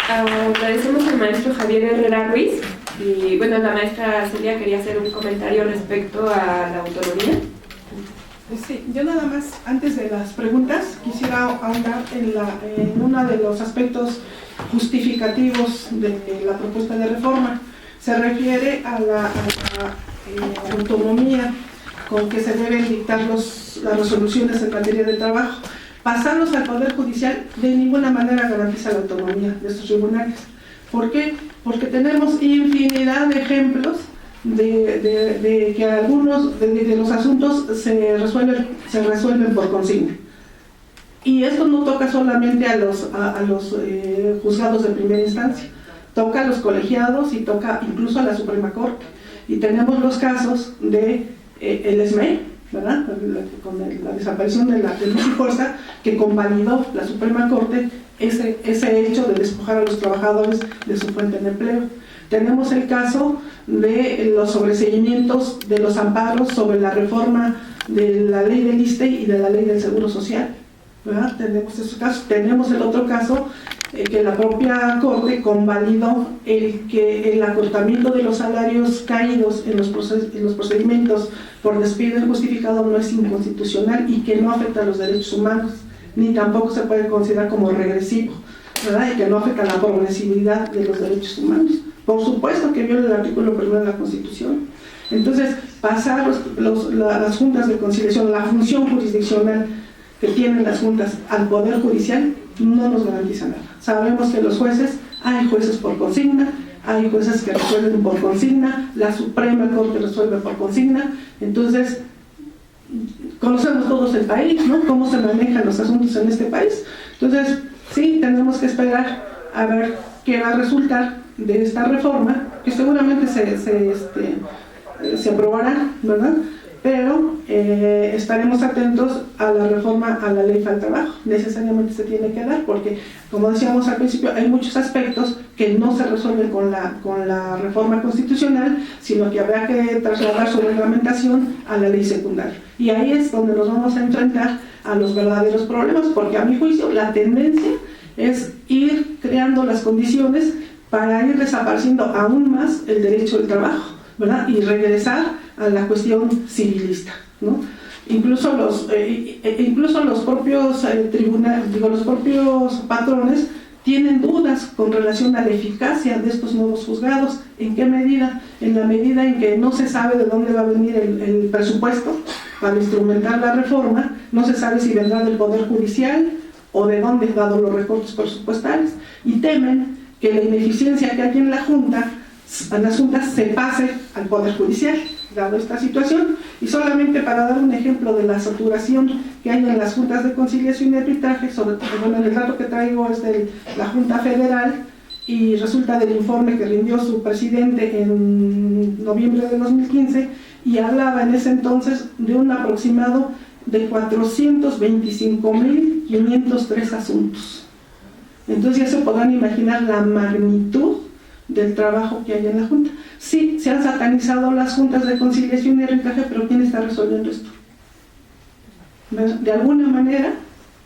Agradecemos al maestro Javier Herrera Ruiz y bueno, la maestra Celia quería hacer un comentario respecto a la autonomía. Sí, yo nada más, antes de las preguntas, quisiera ahondar en uno de los aspectos justificativos de la propuesta de reforma. Se refiere a la autonomía con que se deben dictar las resoluciones en materia de trabajo. Pasarlos al Poder Judicial de ninguna manera garantiza la autonomía de estos tribunales. ¿Por qué? Porque tenemos infinidad de ejemplos de que algunos de los asuntos se resuelven por consigna. Y esto no toca solamente a los juzgados de primera instancia, toca a los colegiados y toca incluso a la Suprema Corte. Y tenemos los casos de el SME, ¿verdad? Con la desaparición de la ley y fuerza, que convalidó la Suprema Corte ese hecho de despojar a los trabajadores de su fuente de empleo. Tenemos el caso de los sobreseguimientos de los amparos sobre la reforma de la ley del ISSSTE y de la ley del Seguro Social, ¿verdad? Tenemos esos casos. Tenemos el otro caso que la propia Corte convalidó el acortamiento de los salarios caídos en los procedimientos por despido injustificado no es inconstitucional y que no afecta a los derechos humanos, ni tampoco se puede considerar como regresivo, ¿verdad? Y que no afecta a la progresividad de los derechos humanos. Por supuesto que viola el artículo 1 de la Constitución. Entonces, pasar las juntas de conciliación, la función jurisdiccional que tienen las juntas al Poder Judicial, no nos garantiza nada. Sabemos que los jueces, hay jueces por consigna, hay jueces que resuelven por consigna, la Suprema Corte resuelve por consigna. Entonces, conocemos todos el país, ¿no? Cómo se manejan los asuntos en este país. Entonces, sí, tenemos que esperar a ver qué va a resultar de esta reforma, que seguramente se aprobará, ¿verdad? Pero estaremos atentos a la reforma a la ley del trabajo. Necesariamente se tiene que dar porque, como decíamos al principio, hay muchos aspectos que no se resuelven con la reforma constitucional, sino que habrá que trasladar su reglamentación a la ley secundaria. Y ahí es donde nos vamos a enfrentar a los verdaderos problemas, porque a mi juicio la tendencia es ir creando las condiciones para ir desapareciendo aún más el derecho del trabajo, ¿verdad? Y regresar a la cuestión civilista, ¿no? Incluso los propios tribunales, los propios patrones tienen dudas con relación a la eficacia de estos nuevos juzgados. ¿En qué medida? En la medida en que no se sabe de dónde va a venir el presupuesto para instrumentar la reforma, no se sabe si vendrá del Poder Judicial o de dónde, dado los recortes presupuestales, y temen que la ineficiencia que hay en las juntas se pase al Poder Judicial, dado esta situación. Y solamente para dar un ejemplo de la saturación que hay en las juntas de conciliación y arbitraje, sobre todo, bueno, el dato que traigo es de la Junta Federal y resulta del informe que rindió su presidente en noviembre de 2015, y hablaba en ese entonces de un aproximado de 425.503 asuntos. Entonces ya se podrán imaginar la magnitud del trabajo que hay en la Junta. Sí, se han satanizado las juntas de conciliación y arbitraje, pero ¿quién está resolviendo esto? De alguna manera,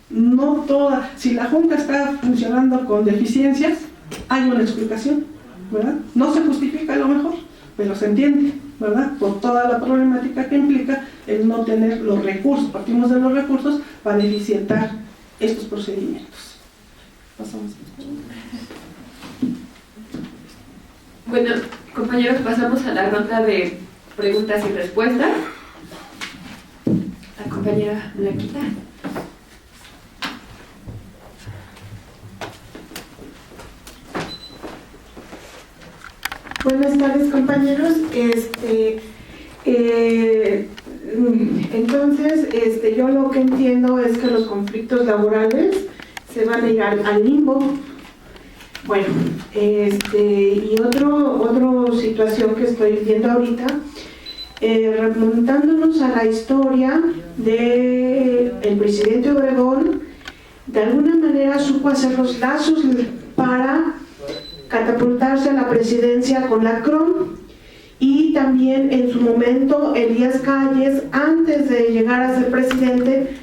no toda. Si la Junta está funcionando con deficiencias, hay una explicación, ¿verdad? No se justifica a lo mejor, pero se entiende, ¿verdad? Por toda la problemática que implica el no tener los recursos, partimos de los recursos para eficientar estos procedimientos. Pasamos. Bueno, compañeros, pasamos a la ronda de preguntas y respuestas. La compañera Blanquita. Buenas tardes, compañeros. Entonces, yo lo que entiendo es que los conflictos laborales se van a ir al limbo. Bueno, y otra situación que estoy viendo ahorita, remontándonos a la historia del presidente Obregón, de alguna manera supo hacer los lazos para catapultarse a la presidencia con la CROM, y también en su momento Elías Calles, antes de llegar a ser presidente,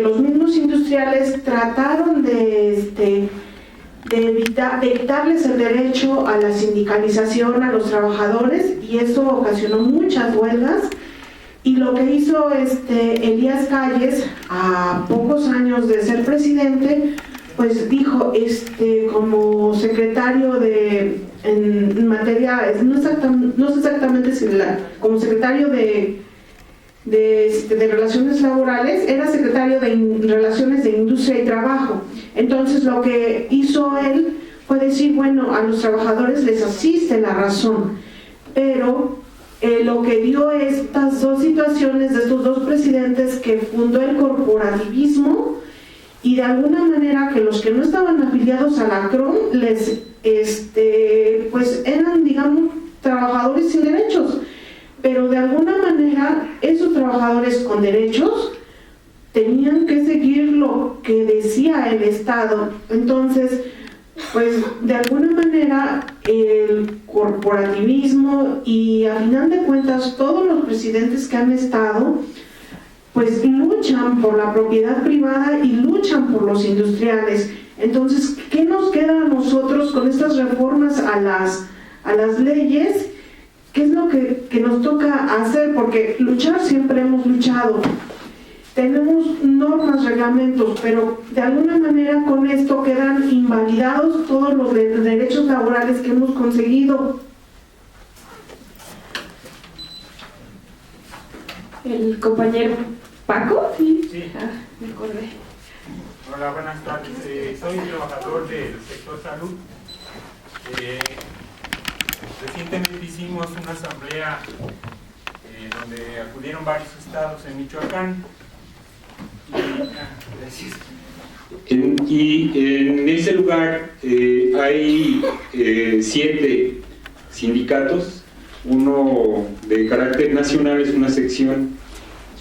los mismos industriales trataron de de quitarles el derecho a la sindicalización a los trabajadores, y eso ocasionó muchas huelgas. Y lo que hizo Elías Calles, a pocos años de ser presidente, pues dijo, como secretario en materia, no sé exactamente si como secretario de Relaciones Laborales, era secretario de Relaciones de Industria y Trabajo. Entonces lo que hizo él fue decir, bueno, a los trabajadores les asiste la razón, pero lo que dio estas dos situaciones de estos dos presidentes, que fundó el corporativismo, y de alguna manera que los que no estaban afiliados a la CROM pues eran, digamos, trabajadores sin derechos, pero de alguna manera esos trabajadores con derechos tenían que seguir lo que decía el Estado. Entonces, pues de alguna manera el corporativismo, y a final de cuentas todos los presidentes que han estado, pues luchan por la propiedad privada y luchan por los industriales. Entonces, ¿qué nos queda a nosotros con estas reformas a las leyes? ¿Qué es lo que nos toca hacer? Porque luchar siempre hemos luchado. Tenemos normas, reglamentos, pero de alguna manera con esto quedan invalidados todos los derechos laborales que hemos conseguido. El compañero Paco, ¿sí? Sí. Me acordé. Hola, buenas tardes. Soy trabajador del sector salud. Recientemente hicimos una asamblea donde acudieron varios estados en Michoacán. Y en ese lugar hay 7 sindicatos, uno de carácter nacional, es una sección,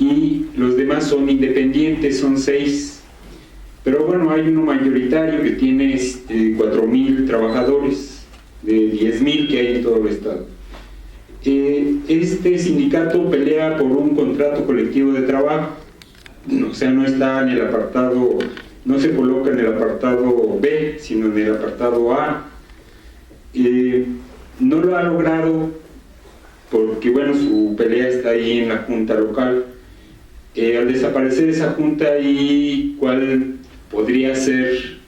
y los demás son independientes, son 6. Pero bueno, hay uno mayoritario que tiene 4,000 trabajadores, de 10,000 que hay en todo el estado. Este sindicato pelea por un contrato colectivo de trabajo, o sea, no está en el apartado, no se coloca en el apartado B, sino en el apartado A. No lo ha logrado porque, bueno, su pelea está ahí en la junta local. Al desaparecer esa junta, ¿y cuál podría ser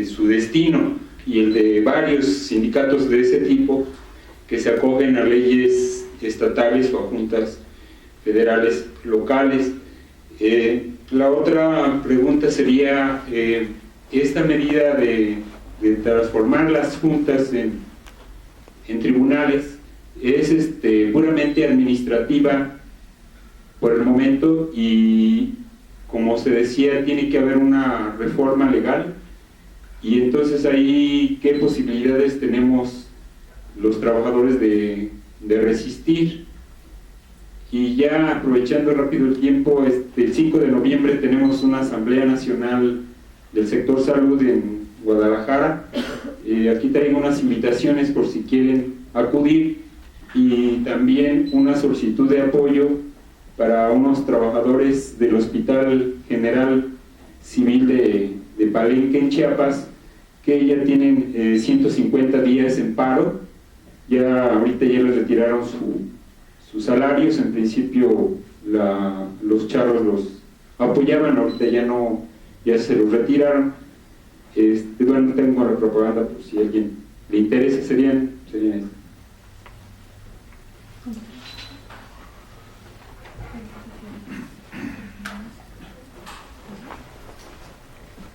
su destino y el de varios sindicatos de ese tipo que se acogen a leyes estatales o a juntas federales locales? La otra pregunta sería, esta medida de transformar las juntas en tribunales es puramente administrativa por el momento, y como se decía, tiene que haber una reforma legal, y entonces ahí ¿qué posibilidades tenemos los trabajadores de resistir? Y ya aprovechando rápido el tiempo, el 5 de noviembre tenemos una Asamblea Nacional del Sector Salud en Guadalajara. Aquí traigo unas invitaciones por si quieren acudir, y también una solicitud de apoyo para unos trabajadores del Hospital General Civil de Palenque, en Chiapas, que ya tienen 150 días en paro. Ahorita ya les retiraron sus salarios. En principio los charros los apoyaban, ahorita ya se los retiraron. Bueno, tengo la propaganda por si a alguien le interesa, serían estos.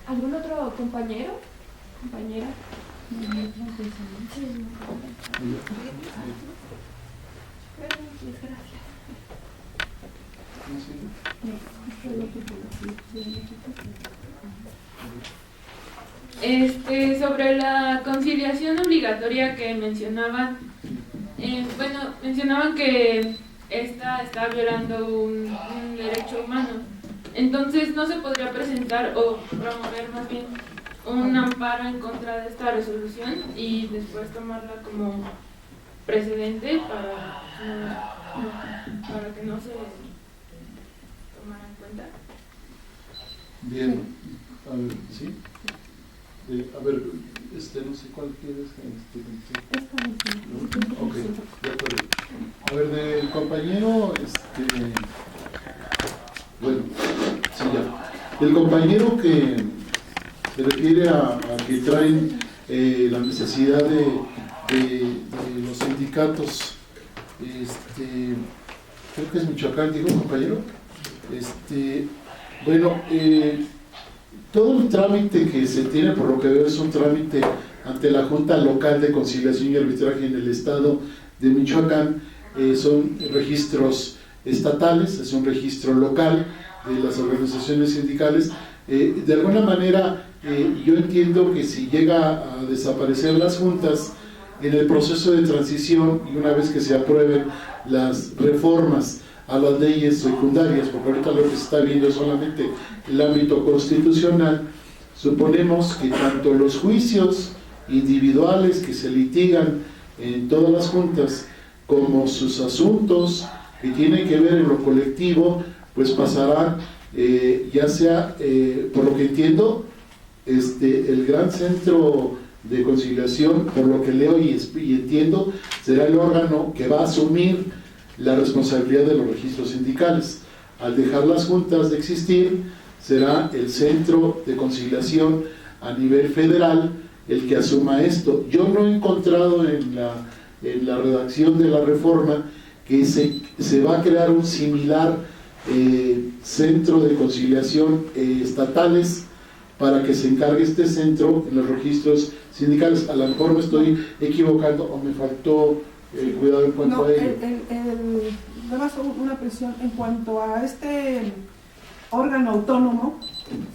¿Algún otro compañero? ¿Compañera? Sobre la conciliación obligatoria que mencionaban, mencionaban que esta está violando un derecho humano. Entonces, ¿no se podría presentar o promover más bien un amparo en contra de esta resolución y después tomarla como precedente para que no se tomara en cuenta? Bien, a ver, ¿sí? A ver, no sé cuál quieres. ¿No? Ok, de acuerdo. A ver, del compañero, bueno, sí, ya. El compañero que se refiere a que traen la necesidad de los sindicatos, creo que es Michoacán, digo, compañero. Bueno, todo el trámite que se tiene, por lo que veo, es un trámite ante la Junta Local de Conciliación y Arbitraje en el Estado de Michoacán. Son registros estatales, es un registro local de las organizaciones sindicales. De alguna manera, yo entiendo que si llega a desaparecer las juntas en el proceso de transición y una vez que se aprueben las reformas a las leyes secundarias, porque ahorita lo que se está viendo es solamente el ámbito constitucional, suponemos que tanto los juicios individuales que se litigan en todas las juntas, como sus asuntos que tienen que ver en lo colectivo, pues pasarán, ya sea, por lo que entiendo, el gran centro de conciliación, por lo que leo y entiendo, será el órgano que va a asumir la responsabilidad de los registros sindicales. Al dejar las juntas de existir, será el centro de conciliación a nivel federal el que asuma esto. Yo no he encontrado en la redacción de la reforma que se va a crear un similar centro de conciliación estatales para que se encargue este centro en los registros sindicales. A lo mejor me estoy equivocando o me faltó cuidado en cuanto a ello. Nada más una presión en cuanto a este órgano autónomo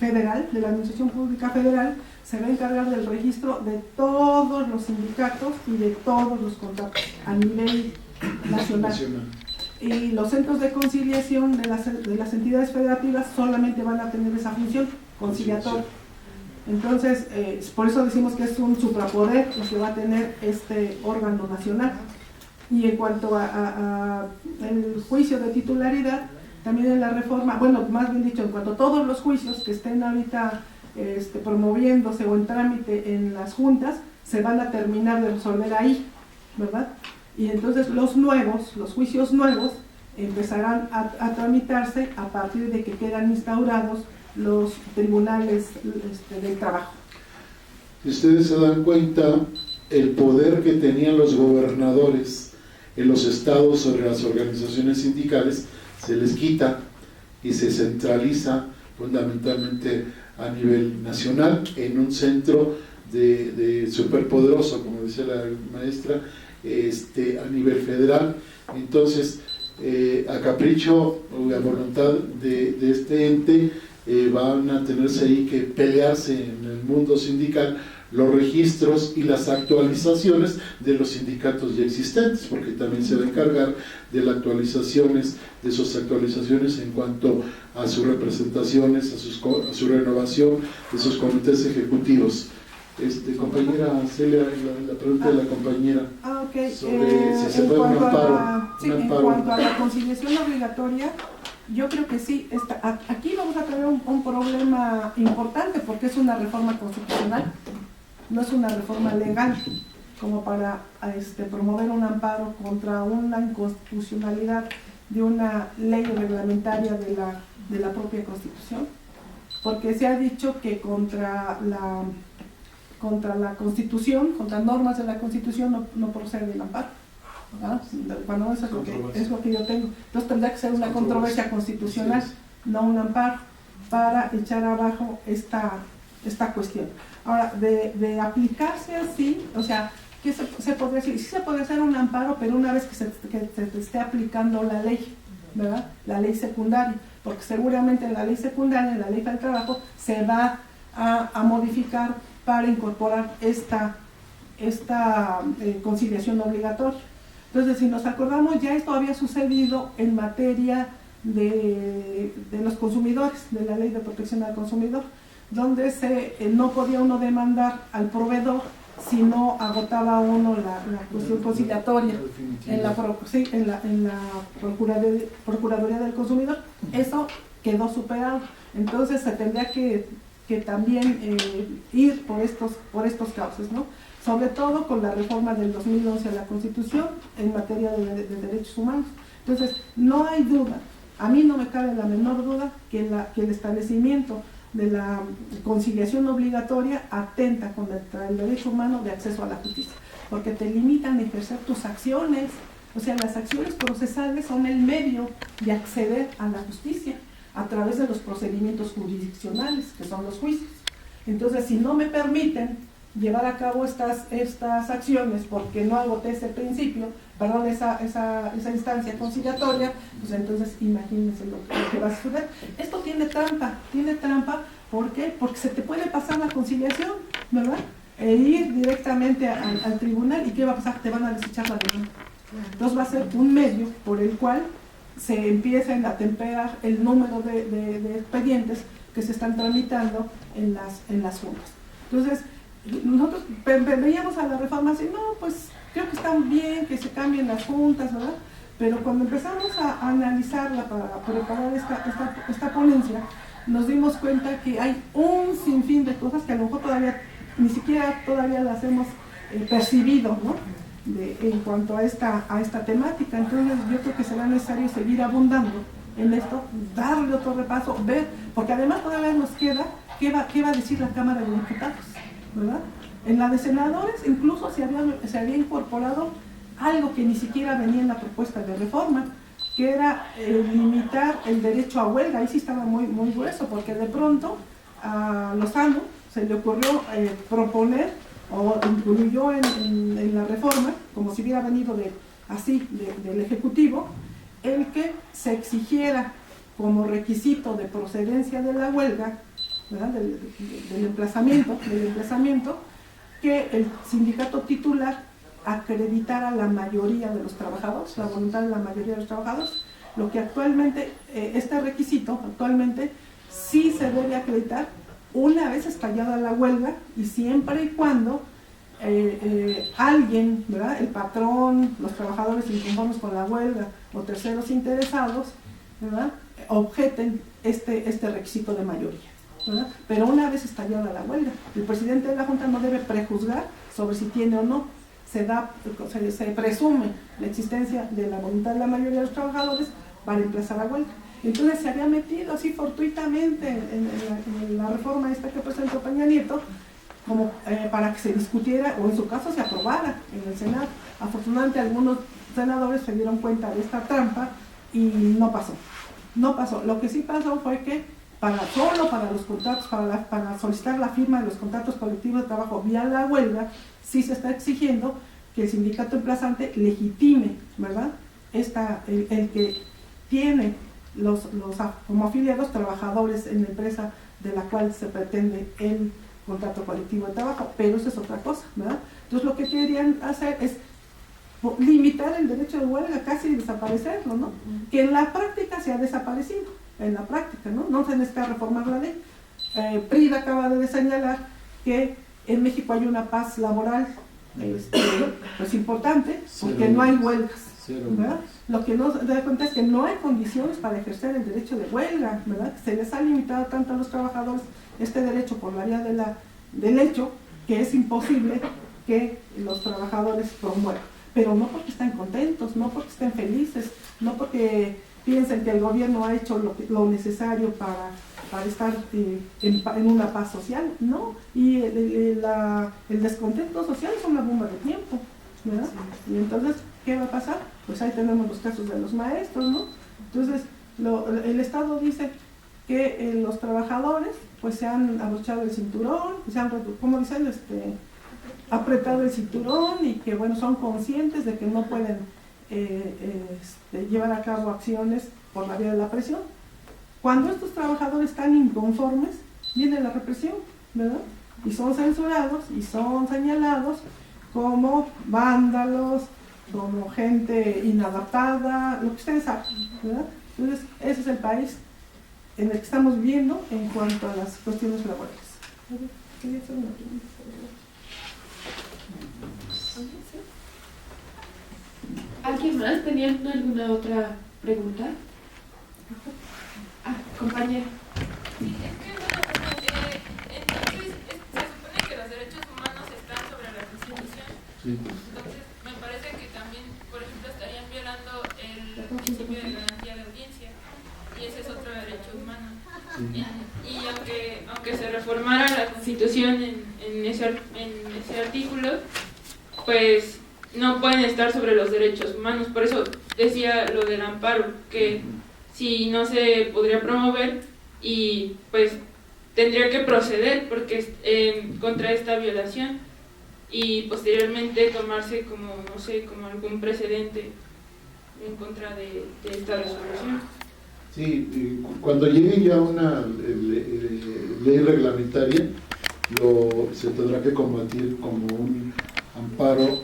federal, de la Administración Pública Federal, se va a encargar del registro de todos los sindicatos y de todos los contratos a nivel nacional. Y los centros de conciliación de las entidades federativas solamente van a tener esa función conciliatoria. Entonces, por eso decimos que es un suprapoder lo que va a tener este órgano nacional. Y en cuanto a el juicio de titularidad, también en la reforma, bueno, más bien dicho, en cuanto a todos los juicios que estén ahorita promoviéndose o en trámite en las juntas, se van a terminar de resolver ahí, ¿verdad? Y entonces los juicios nuevos empezarán a tramitarse a partir de que quedan instaurados los tribunales del trabajo. Si ustedes se dan cuenta, el poder que tenían los gobernadores en los estados sobre las organizaciones sindicales se les quita y se centraliza fundamentalmente a nivel nacional en un centro de superpoderoso, como decía la maestra, a nivel federal. Entonces, a capricho o a voluntad de este ente, van a tenerse ahí que pelearse en el mundo sindical los registros y las actualizaciones de los sindicatos ya existentes, porque también se va a encargar de las actualizaciones, de sus actualizaciones en cuanto a sus representaciones, a su renovación de sus comités ejecutivos. Compañera Celia, la pregunta de la compañera sobre si se puede un amparo. En cuanto a la conciliación obligatoria, yo creo que sí. Aquí vamos a tener un problema importante porque es una reforma constitucional, no es una reforma legal como para promover un amparo contra una inconstitucionalidad de una ley reglamentaria de la propia Constitución, porque se ha dicho que contra la Constitución, contra normas de la Constitución no procede el amparo. Bueno, eso es lo que yo tengo. Entonces tendrá que ser una controversia constitucional, no un amparo, para echar abajo esta cuestión. Ahora, de aplicarse así, o sea, ¿qué se podría decir? Sí se puede hacer un amparo, pero una vez que se esté aplicando la ley, ¿verdad? La ley secundaria, porque seguramente la ley secundaria, la ley del trabajo, se va a modificar para incorporar esta conciliación obligatoria. Entonces, si nos acordamos, ya esto había sucedido en materia de los consumidores, de la Ley de Protección al Consumidor, donde no podía uno demandar al proveedor si no agotaba uno la cuestión conciliatoria en la Procuraduría del Consumidor. Eso quedó superado. Entonces se tendría que que también ir por estos cauces, ¿no? Sobre todo con la reforma del 2011 a la Constitución en materia de derechos humanos. Entonces, no hay duda, a mí no me cabe la menor duda que el establecimiento de la conciliación obligatoria atenta contra el derecho humano de acceso a la justicia, porque te limitan a ejercer tus acciones. O sea, las acciones procesales son el medio de acceder a la justicia a través de los procedimientos jurisdiccionales, que son los juicios. Entonces, si no me permiten llevar a cabo estas acciones porque no agoté ese principio, perdón, esa instancia conciliatoria, pues entonces imagínense lo que va a suceder. Esto tiene trampa, ¿por qué? Porque se te puede pasar la conciliación, ¿verdad? E ir directamente al tribunal, ¿y qué va a pasar? Te van a desechar la demanda. Entonces va a ser un medio por el cual se empieza a atemperar el número de expedientes que se están tramitando en las juntas. Entonces, nosotros veíamos a la reforma así, no, pues creo que está bien que se cambien las juntas, ¿verdad? Pero cuando empezamos a analizarla para preparar esta ponencia, nos dimos cuenta que hay un sinfín de cosas que a lo mejor todavía, ni siquiera todavía las hemos percibido, ¿no? En cuanto a esta temática. Entonces yo creo que será necesario seguir abundando en esto, darle otro repaso, ver, porque además todavía nos queda qué va a decir la Cámara de Diputados, ¿verdad? En la de senadores incluso se había incorporado algo que ni siquiera venía en la propuesta de reforma, que era limitar el derecho a huelga. Ahí sí estaba muy, muy grueso, porque de pronto a Lozano se le ocurrió proponer, o incluyó en la reforma, como si hubiera venido del Ejecutivo, el que se exigiera como requisito de procedencia de la huelga, ¿verdad? del emplazamiento, que el sindicato titular acreditara la mayoría de los trabajadores, la voluntad de la mayoría de los trabajadores, lo que actualmente, este requisito actualmente sí se debe acreditar una vez estallada la huelga, y siempre y cuando alguien, ¿verdad?, el patrón, los trabajadores inconformes con la huelga o terceros interesados, ¿verdad?, objeten este requisito de mayoría, ¿verdad? Pero una vez estallada la huelga, el presidente de la Junta no debe prejuzgar sobre si tiene o no. Se presume la existencia de la voluntad de la mayoría de los trabajadores para emplazar la huelga. Entonces se había metido así fortuitamente en la reforma esta que presentó Peña Nieto, como para que se discutiera, o en su caso se aprobara en el Senado. Afortunadamente algunos senadores se dieron cuenta de esta trampa y no pasó. Lo que sí pasó fue que solo para los contratos, para solicitar la firma de los contratos colectivos de trabajo vía la huelga, sí se está exigiendo que el sindicato emplazante legitime, ¿verdad?, el que tiene como afiliados trabajadores en la empresa de la cual se pretende el contrato colectivo de trabajo, pero eso es otra cosa, ¿verdad? Entonces lo que querían hacer es limitar el derecho de huelga, casi desaparecerlo, ¿no? Que en la práctica se ha desaparecido, en la práctica, ¿no? No se necesita reformar la ley. Prida acaba de señalar que en México hay una paz laboral pues importante, porque no hay huelgas, ¿verdad? Lo que no se da cuenta es que no hay condiciones para ejercer el derecho de huelga, ¿verdad? Se les ha limitado tanto a los trabajadores este derecho por la vía del hecho, que es imposible que los trabajadores promuevan. Pero no porque estén contentos, no porque estén felices, no porque piensen que el gobierno ha hecho lo necesario para estar en una paz social, ¿no? Y el descontento social es una bomba de tiempo, ¿verdad? Y entonces, ¿qué va a pasar? Pues ahí tenemos los casos de los maestros, ¿no? Entonces, el Estado dice que los trabajadores pues se han abrochado el cinturón, se han, ¿cómo dicen? Apretado el cinturón, y que bueno, son conscientes de que no pueden llevar a cabo acciones por la vía de la presión. Cuando estos trabajadores están inconformes, viene la represión, ¿verdad? Y son censurados y son señalados como vándalos, como gente inadaptada, lo que ustedes saben, ¿verdad? Entonces, ese es el país en el que estamos viviendo en cuanto a las cuestiones laborales. ¿Quería hacer una pregunta? ¿Alguien más tenía alguna otra pregunta? Compañero. Sí, es que bueno, Sí. Entonces, me parece que también, por ejemplo, estarían violando el principio de garantía de audiencia, y ese es otro derecho humano. Sí. Y aunque se reformara la Constitución en ese artículo, pues no pueden estar sobre los derechos humanos. Por eso decía lo del amparo, que si no se podría promover y pues tendría que proceder porque contra esta violación y posteriormente tomarse como, no sé, como algún precedente en contra de esta resolución. Sí, cuando llegue ya una ley reglamentaria, se tendrá que combatir como un amparo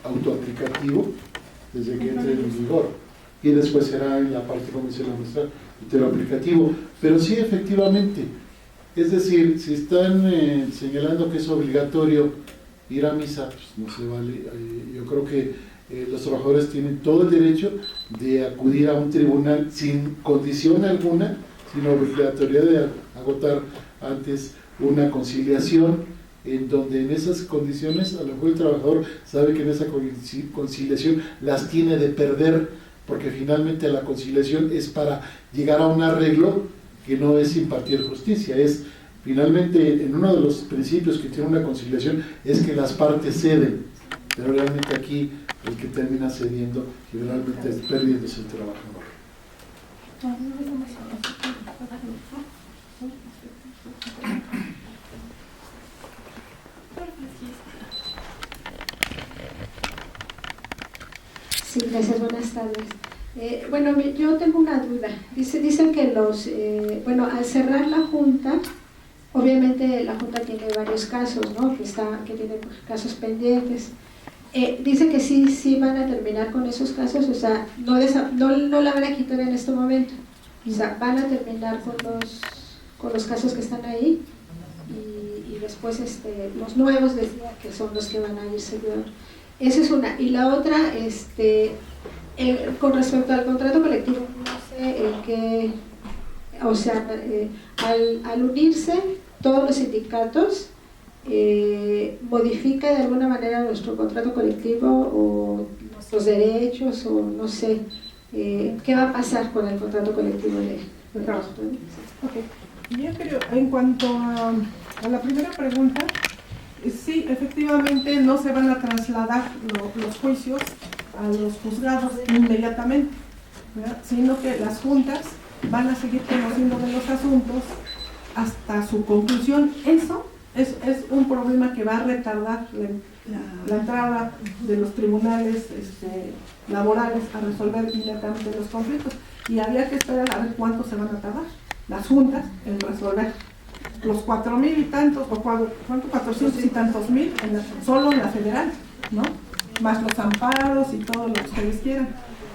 autoaplicativo desde que entre en vigor, y después será en la parte, como dice la maestra, aplicativo. Pero sí, efectivamente, es decir, si están señalando que es obligatorio ir a misa, pues no se vale. Yo creo que los trabajadores tienen todo el derecho de acudir a un tribunal sin condición alguna, sin obligatoriedad de agotar antes una conciliación, en donde en esas condiciones a lo mejor el trabajador sabe que en esa conciliación las tiene de perder, porque finalmente la conciliación es para llegar a un arreglo que no es impartir justicia, es finalmente en uno de los principios que tiene una conciliación es que las partes ceden, pero realmente aquí el que termina cediendo generalmente es perdiéndose el trabajador. Sí, gracias, buenas tardes. Bueno, yo tengo una duda. Dicen que al cerrar la Junta, obviamente la Junta tiene varios casos, ¿no? Que tiene casos pendientes. Dice que sí van a terminar con esos casos, o sea, no la van a quitar en este momento. O sea, van a terminar con los casos que están ahí y después los nuevos decía que son los que van a irse peor. Esa es una. Y la otra, con respecto al contrato colectivo, no sé o sea, al unirse todos los sindicatos, modifica de alguna manera nuestro contrato colectivo o nuestros derechos, o no sé, ¿qué va a pasar con el contrato colectivo de trabajo? Okay. Yo creo, en cuanto a la primera pregunta, sí, efectivamente no se van a trasladar los juicios a los juzgados inmediatamente, ¿verdad? Sino que las juntas van a seguir conociendo de los asuntos hasta su conclusión. Eso es un problema que va a retardar la entrada de los tribunales laborales a resolver inmediatamente los conflictos, y habría que esperar a ver cuánto se van a tardar las juntas en resolver los 4,000 y tantos, o ¿cuánto? 400 y tantos mil solo en la federal, ¿no? Más los amparos y todo lo que ustedes quieran.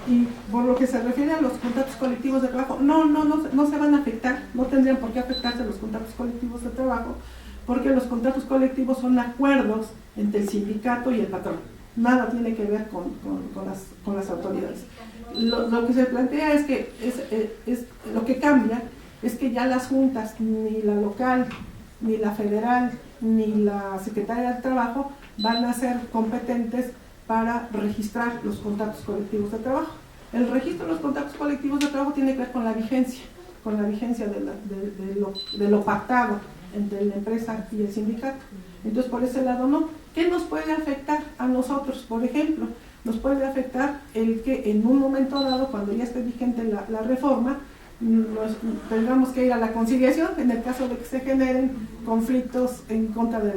Y por lo que se refiere a los contratos colectivos de trabajo, no se van a afectar, no tendrían por qué afectarse los contratos colectivos de trabajo, porque los contratos colectivos son acuerdos entre el sindicato y el patrón, nada tiene que ver con las autoridades. Lo que se plantea es que lo que cambia es que ya las juntas, ni la local, ni la federal, ni la Secretaría del Trabajo van a ser competentes para registrar los contratos colectivos de trabajo. El registro de los contratos colectivos de trabajo tiene que ver con la vigencia de lo pactado entre la empresa y el sindicato. Entonces, por ese lado no. ¿Qué nos puede afectar a nosotros? Por ejemplo, nos puede afectar el que en un momento dado, cuando ya esté vigente la reforma, tengamos que ir a la conciliación en el caso de que se generen conflictos en contra de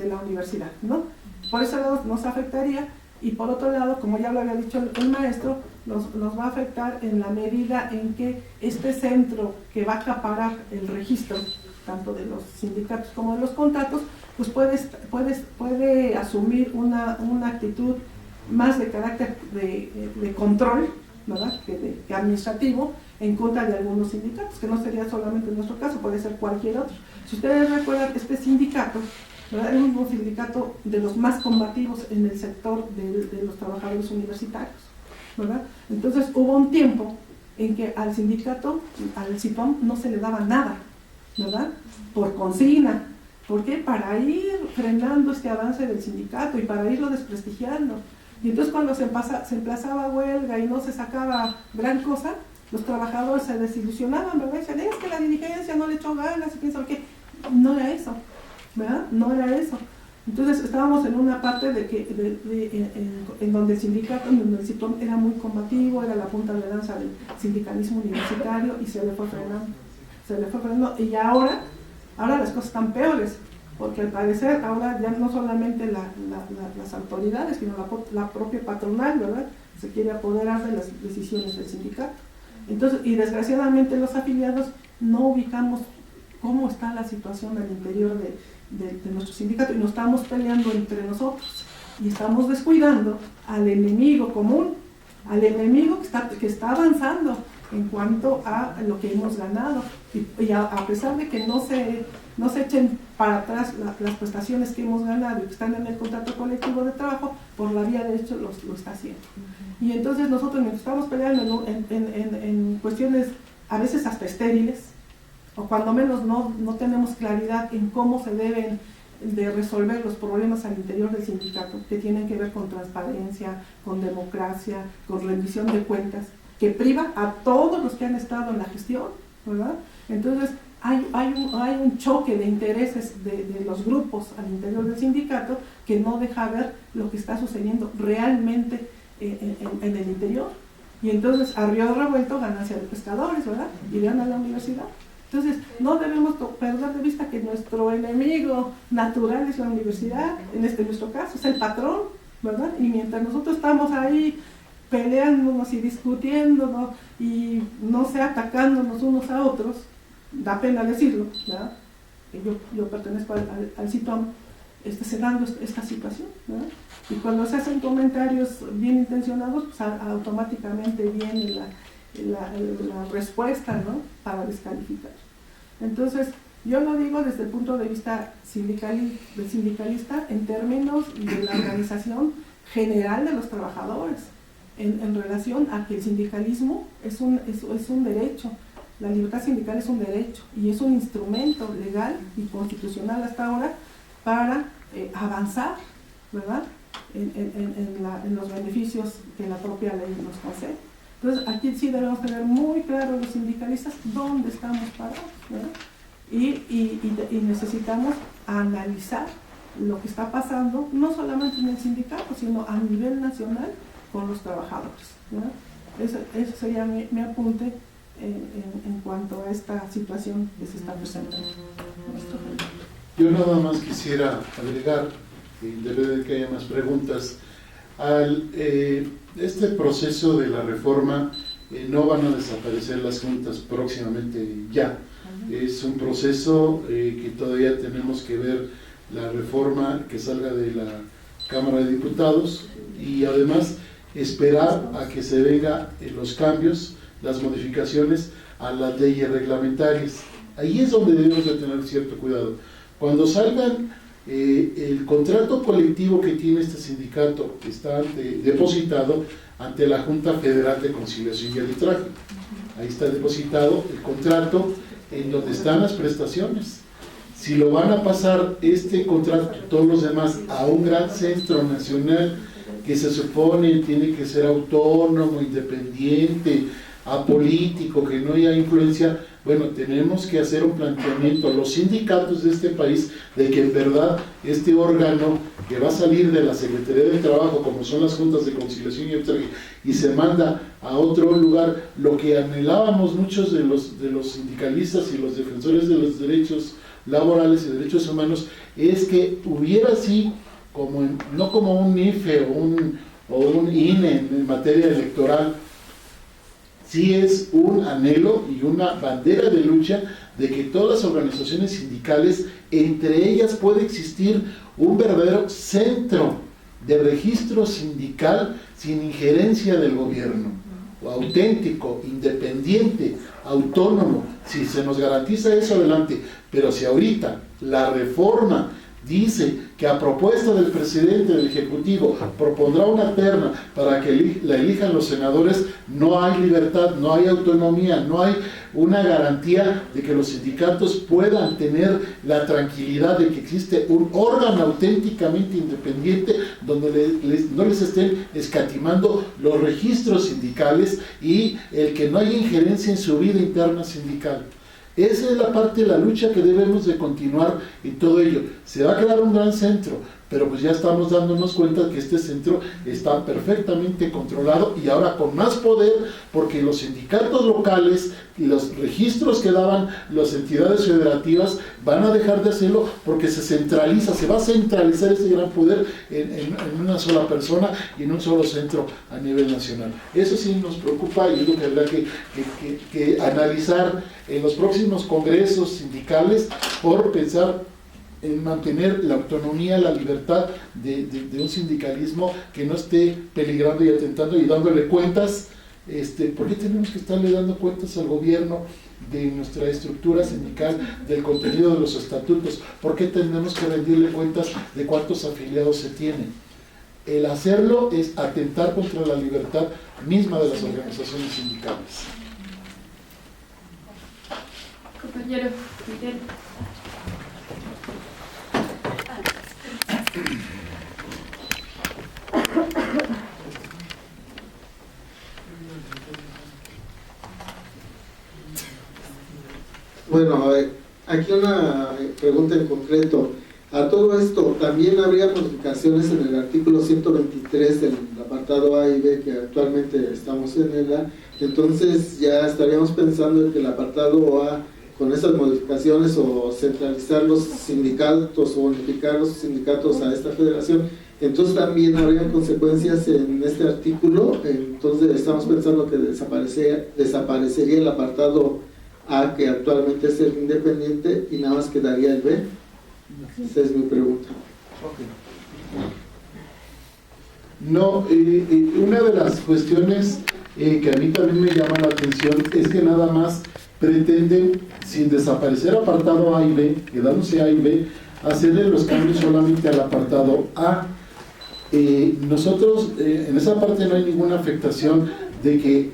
la universidad, ¿no? Por ese lado nos afectaría, y por otro lado, como ya lo había dicho el maestro, nos va a afectar en la medida en que este centro que va a acaparar el registro tanto de los sindicatos como de los contratos, pues puede asumir una actitud más de carácter de control, ¿verdad?, que administrativo, en contra de algunos sindicatos, que no sería solamente en nuestro caso, puede ser cualquier otro. Si ustedes recuerdan, este sindicato, ¿verdad?, es un sindicato de los más combativos en el sector de los trabajadores universitarios, ¿verdad? Entonces hubo un tiempo en que al sindicato, al CIPOM, no se le daba nada, ¿verdad?, por consigna. ¿Por qué? Para ir frenando este avance del sindicato y para irlo desprestigiando. Y entonces cuando se emplazaba huelga y no se sacaba gran cosa, los trabajadores se desilusionaban, ¿verdad? Decían, es que la dirigencia no le echó ganas y piensan que no era eso, ¿verdad? No era eso. Entonces estábamos en una parte en donde el sindicato, en donde el CITOM era muy combativo, era la punta de lanza del sindicalismo universitario y se le fue frenando. Y ahora las cosas están peores, porque al parecer ahora ya no solamente las autoridades, sino la propia patronal, ¿verdad?, se quiere apoderar de las decisiones del sindicato. Entonces, y desgraciadamente los afiliados no ubicamos cómo está la situación al interior de nuestro sindicato y nos estamos peleando entre nosotros y estamos descuidando al enemigo común, al enemigo que está avanzando en cuanto a lo que hemos ganado y a pesar de que no se echen para atrás las prestaciones que hemos ganado y que están en el contrato colectivo de trabajo, por la vía de hecho lo está haciendo. Y entonces nosotros nos estamos peleando en cuestiones a veces hasta estériles, o cuando menos no tenemos claridad en cómo se deben de resolver los problemas al interior del sindicato, que tienen que ver con transparencia, con democracia, con rendición de cuentas, que priva a todos los que han estado en la gestión, ¿verdad? Entonces hay un choque de intereses de los grupos al interior del sindicato que no deja ver lo que está sucediendo realmente en el interior. Y entonces a río revuelto, ganancia de pescadores, ¿verdad? Y vean a la universidad. Entonces no debemos perder de vista que nuestro enemigo natural es la universidad, en nuestro caso es el patrón, ¿verdad? Y mientras nosotros estamos ahí peleándonos y discutiéndonos y no sé, atacándonos unos a otros, da pena decirlo, ¿verdad? Yo pertenezco al CITOM, se dando esta situación, ¿verdad? Y cuando se hacen comentarios bien intencionados, pues automáticamente viene la respuesta, ¿no?, para descalificar. Entonces, yo lo digo desde el punto de vista sindicalista en términos de la organización general de los trabajadores, en relación a que el sindicalismo es un derecho, la libertad sindical es un derecho y es un instrumento legal y constitucional hasta ahora para avanzar, ¿verdad?, en los beneficios que la propia ley nos concede. Entonces aquí sí debemos tener muy claro los sindicalistas dónde estamos parados, ¿verdad? Y necesitamos analizar lo que está pasando, no solamente en el sindicato, sino a nivel nacional con los trabajadores, ¿verdad? Ese sería mi apunte en cuanto a esta situación que se está presentando. Yo nada más quisiera agregar, de que haya más preguntas, este proceso de la reforma no van a desaparecer las juntas próximamente ya. Es un proceso que todavía tenemos que ver la reforma que salga de la Cámara de Diputados y además esperar a que se vengan los cambios, las modificaciones a las leyes reglamentarias. Ahí es donde debemos de tener cierto cuidado. Cuando salgan el contrato colectivo que tiene este sindicato está depositado ante la Junta Federal de Conciliación y Arbitraje. Ahí está depositado el contrato en donde están las prestaciones. Si lo van a pasar este contrato, todos los demás, a un gran centro nacional que se supone tiene que ser autónomo, independiente, apolítico, que no haya influencia, bueno, tenemos que hacer un planteamiento a los sindicatos de este país de que en verdad este órgano que va a salir de la Secretaría del Trabajo, como son las juntas de conciliación y arbitraje, y se manda a otro lugar, lo que anhelábamos muchos de los sindicalistas y los defensores de los derechos laborales y derechos humanos, es que hubiera así, no como un IFE o un INE en materia electoral, sí es un anhelo y una bandera de lucha de que todas las organizaciones sindicales, entre ellas puede existir un verdadero centro de registro sindical sin injerencia del gobierno, auténtico, independiente, autónomo. Si se nos garantiza eso, adelante, pero si ahorita la reforma dice que a propuesta del presidente del Ejecutivo propondrá una terna para que la elijan los senadores, no hay libertad, no hay autonomía, no hay una garantía de que los sindicatos puedan tener la tranquilidad de que existe un órgano auténticamente independiente donde no les estén escatimando los registros sindicales y el que no haya injerencia en su vida interna sindical. Esa es la parte de la lucha que debemos de continuar en todo ello. Se va a crear un gran centro, pero pues ya estamos dándonos cuenta que este centro está perfectamente controlado y ahora con más poder, porque los sindicatos locales y los registros que daban las entidades federativas van a dejar de hacerlo porque se va a centralizar ese gran poder en una sola persona y en un solo centro a nivel nacional. Eso sí nos preocupa y es lo que habrá que analizar en los próximos congresos sindicales por pensar en mantener la autonomía, la libertad de un sindicalismo que no esté peligrando y atentando y dándole cuentas. ¿Por qué tenemos que estarle dando cuentas al gobierno de nuestra estructura sindical, del contenido de los estatutos? ¿Por qué tenemos que rendirle cuentas de cuántos afiliados se tienen? El hacerlo es atentar contra la libertad misma de las organizaciones sindicales. Compañero, Miguel. Bueno, aquí una pregunta en concreto. A todo esto, ¿también habría modificaciones en el artículo 123 del apartado A y B que actualmente estamos en el A? Entonces ya estaríamos pensando en que el apartado A, con esas modificaciones o centralizar los sindicatos o unificar los sindicatos a esta federación, entonces también habrían consecuencias en este artículo. Entonces estamos pensando que desaparecería el apartado A, que actualmente es el independiente, y nada más quedaría el B. Esa es mi pregunta. No, una de las cuestiones que a mí también me llama la atención es que nada más pretenden, sin desaparecer apartado A y B, quedándose A y B, hacerle los cambios solamente al apartado A. Nosotros en esa parte no hay ninguna afectación de que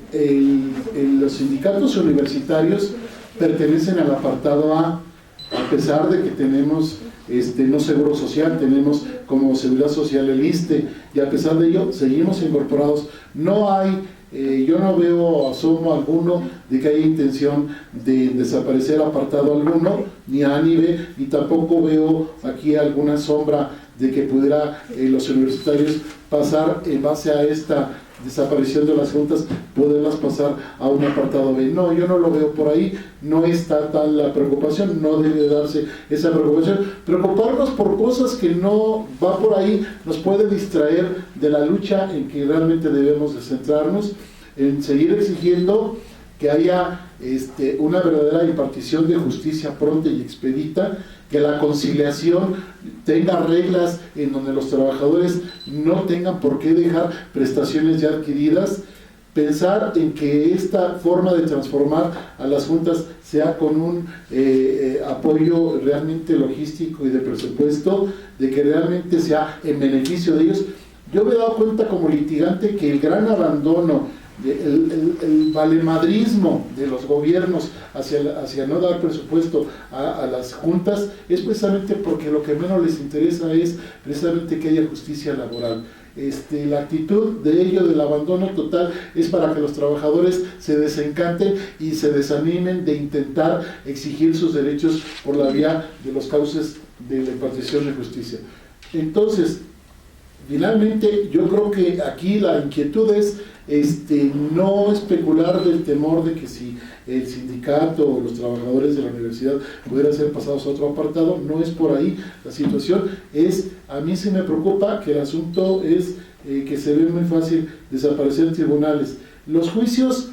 los sindicatos universitarios pertenecen al apartado A pesar de que tenemos no seguro social, tenemos como seguridad social el ISSSTE, y a pesar de ello seguimos incorporados. No hay, yo no veo asomo alguno de que haya intención de desaparecer apartado alguno, ni A ni B, ni tampoco veo aquí alguna sombra de que pudiera los universitarios pasar en base a esta desaparición de las juntas, poderlas pasar a un apartado B. No, yo no lo veo por ahí, no está tal la preocupación, no debe darse esa preocupación. Preocuparnos por cosas que no va por ahí nos puede distraer de la lucha en que realmente debemos de centrarnos, en seguir exigiendo que haya una verdadera impartición de justicia pronta y expedita, que la conciliación tenga reglas en donde los trabajadores no tengan por qué dejar prestaciones ya adquiridas, pensar en que esta forma de transformar a las juntas sea con un apoyo realmente logístico y de presupuesto, de que realmente sea en beneficio de ellos. Yo me he dado cuenta como litigante que el gran abandono, el valemadrismo de los gobiernos hacia no dar presupuesto a las juntas es precisamente porque lo que menos les interesa es precisamente que haya justicia laboral. La actitud de ello, del abandono total, es para que los trabajadores se desencanten y se desanimen de intentar exigir sus derechos por la vía de los cauces de la impartición de justicia. Entonces, finalmente, yo creo que aquí la inquietud es no especular del temor de que si el sindicato o los trabajadores de la universidad pudieran ser pasados a otro apartado. No es por ahí la situación. A mí sí me preocupa que el asunto es que se ve muy fácil desaparecer tribunales. Los juicios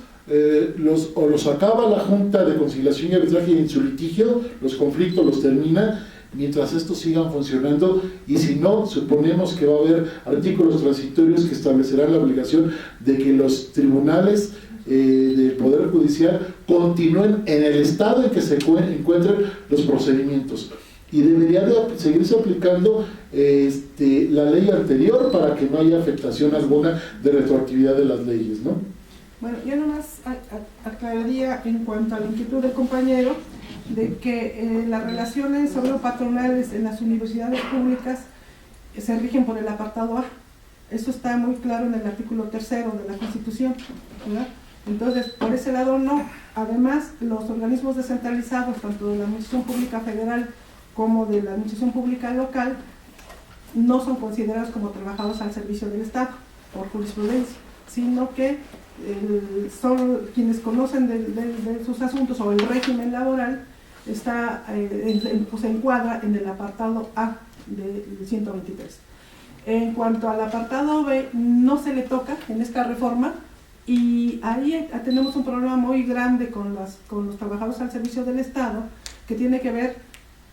los acaba la Junta de Conciliación y Arbitraje en su litigio, los conflictos los termina, mientras estos sigan funcionando, y si no, suponemos que va a haber artículos transitorios que establecerán la obligación de que los tribunales del Poder Judicial continúen en el estado en que se encuentren los procedimientos. y debería de seguirse aplicando la ley anterior para que no haya afectación alguna de retroactividad de las leyes, ¿no? Bueno, yo nomás aclararía en cuanto a la inquietud del compañero de que las relaciones obrero-patronales en las universidades públicas se rigen por el apartado A. Eso está muy claro en el artículo 3º de la Constitución, ¿verdad? Entonces, por ese lado no. Además, los organismos descentralizados, tanto de la Administración Pública Federal como de la Administración Pública Local, no son considerados como trabajadores al servicio del Estado, por jurisprudencia, sino que son quienes conocen de sus asuntos o el régimen laboral, pues se encuadra en el apartado A del 123. En cuanto al apartado B, no se le toca en esta reforma, y ahí tenemos un problema muy grande con los trabajadores al servicio del Estado, que tiene que ver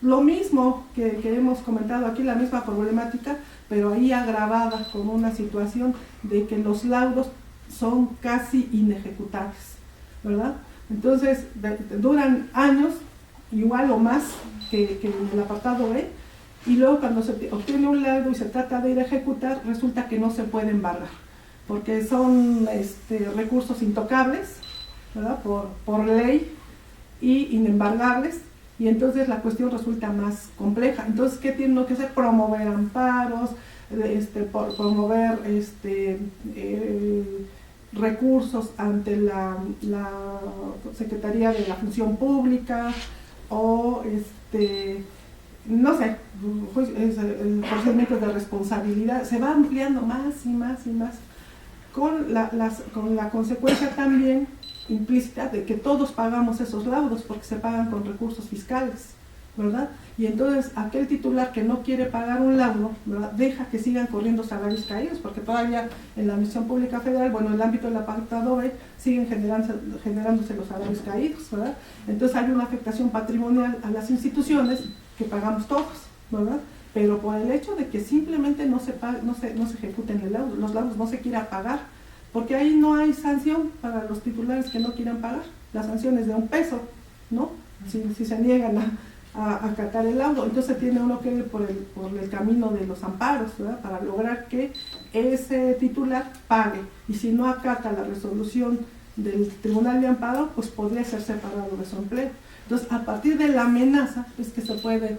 lo mismo que hemos comentado aquí, la misma problemática, pero ahí agravada con una situación de que los laudos son casi inejecutables, ¿verdad? Entonces, duran años, igual o más que en el apartado B, y luego cuando se obtiene un laudo y se trata de ir a ejecutar, resulta que no se puede embargar, porque son recursos intocables, ¿verdad? Por ley, y inembargables, y entonces la cuestión resulta más compleja. Entonces, ¿qué tienen que hacer? Promover amparos, promover recursos ante la Secretaría de la Función Pública, o no sé, procedimientos de responsabilidad. Se va ampliando más y más y más, con la consecuencia también implícita de que todos pagamos esos laudos, porque se pagan con recursos fiscales, ¿verdad? Y entonces aquel titular que no quiere pagar un laudo, ¿verdad?, deja que sigan corriendo salarios caídos, porque todavía en la Administración Pública Federal, bueno, en el ámbito del apartado B, siguen generándose los salarios caídos, ¿verdad? Entonces hay una afectación patrimonial a las instituciones que pagamos todos, ¿verdad? Pero por el hecho de que simplemente no se ejecuten los laudos no se quiera pagar, porque ahí no hay sanción para los titulares que no quieran pagar. La sanción es de $1, ¿no? Si se niegan a acatar el laudo. Entonces tiene uno que ir por el camino de los amparos, ¿verdad?, para lograr que ese titular pague, y si no acata la resolución del Tribunal de Amparo, pues podría ser separado de su empleo. Entonces, a partir de la amenaza es que se pueden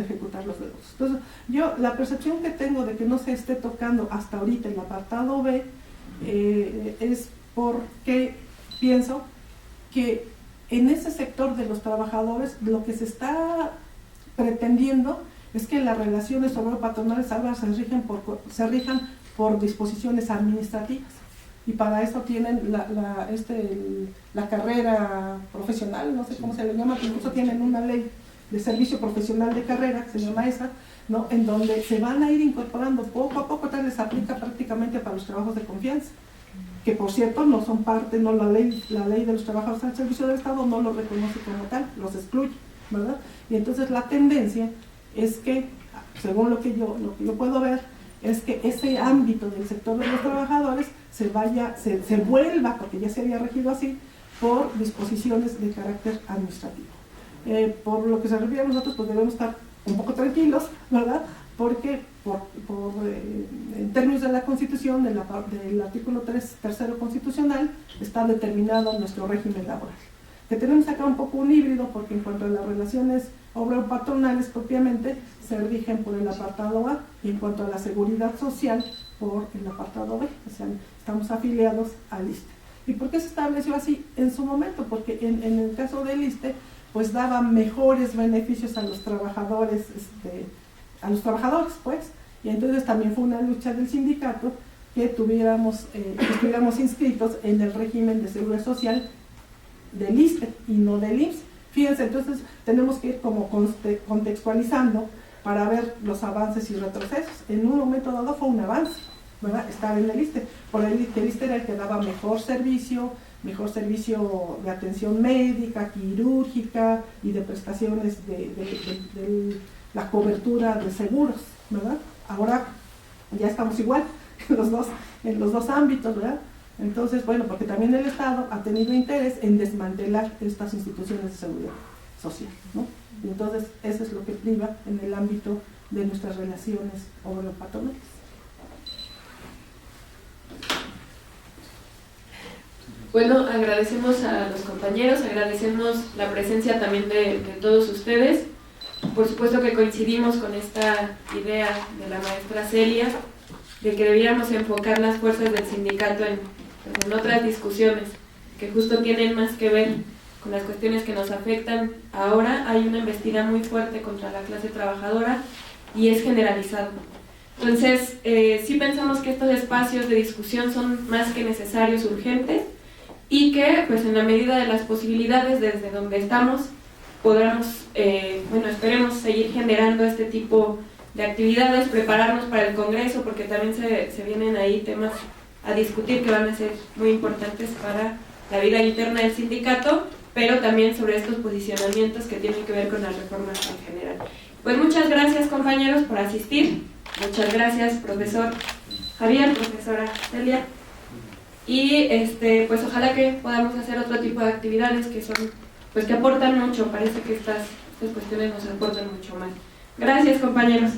ejecutar los laudos. Entonces, yo la percepción que tengo de que no se esté tocando hasta ahorita el apartado B es porque pienso que en ese sector de los trabajadores lo que se está pretendiendo es que las relaciones obrero-patronales ahora se rijan por disposiciones administrativas, y para eso tienen la carrera profesional, no sé cómo se le llama, pero incluso tienen una ley de servicio profesional de carrera, que se llama esa, ¿no?, en donde se van a ir incorporando poco a poco, tal les aplica prácticamente para los trabajos de confianza, que por cierto no son parte, no, la ley de los trabajadores al servicio del Estado no los reconoce como tal, los excluye, ¿verdad? Y entonces la tendencia es que, según lo que yo puedo ver, es que ese ámbito del sector de los trabajadores se vuelva, porque ya se había regido así, por disposiciones de carácter administrativo. Por lo que se refiere a nosotros, pues debemos estar un poco tranquilos, ¿verdad? Porque en términos de la Constitución, del artículo 3º constitucional, está determinado nuestro régimen laboral. Que tenemos acá un poco un híbrido, porque en cuanto a las relaciones obrero-patronales propiamente, se rigen por el apartado A, y en cuanto a la seguridad social, por el apartado B, o sea, estamos afiliados al ISSSTE. ¿Y por qué se estableció así en su momento? Porque en el caso del ISSSTE, pues daba mejores beneficios a los trabajadores, pues, y entonces también fue una lucha del sindicato que estuviéramos inscritos en el régimen de seguridad social del ISSSTE y no del IMSS. Fíjense, entonces tenemos que ir como contextualizando para ver los avances y retrocesos. En un momento dado fue un avance, ¿verdad?, estar en el ISSSTE, por el ISSSTE era el que daba mejor servicio de atención médica, quirúrgica y de prestaciones de la cobertura de seguros, ¿verdad? Ahora ya estamos igual en los dos ámbitos, ¿verdad? Entonces, bueno, porque también el Estado ha tenido interés en desmantelar estas instituciones de seguridad. social, ¿no? Entonces, eso es lo que priva en el ámbito de nuestras relaciones obrero-patronales. Bueno, agradecemos a los compañeros, agradecemos la presencia también de todos ustedes. Por supuesto que coincidimos con esta idea de la maestra Celia, de que debiéramos enfocar las fuerzas del sindicato en otras discusiones que justo tienen más que ver con las cuestiones que nos afectan ahora. Hay una embestida muy fuerte contra la clase trabajadora y es generalizado. Entonces, sí pensamos que estos espacios de discusión son más que necesarios, urgentes, y que, pues en la medida de las posibilidades desde donde estamos, podamos, esperemos seguir generando este tipo de actividades, prepararnos para el Congreso, porque también se vienen ahí temas a discutir que van a ser muy importantes para la vida interna del sindicato, pero también sobre estos posicionamientos que tienen que ver con las reformas en general. Pues muchas gracias, compañeros, por asistir. Muchas gracias, profesor Javier, profesora Celia. Y pues ojalá que podamos hacer otro tipo de actividades que son, pues que aportan mucho. Parece que estas cuestiones nos aportan mucho más. Gracias, compañeros.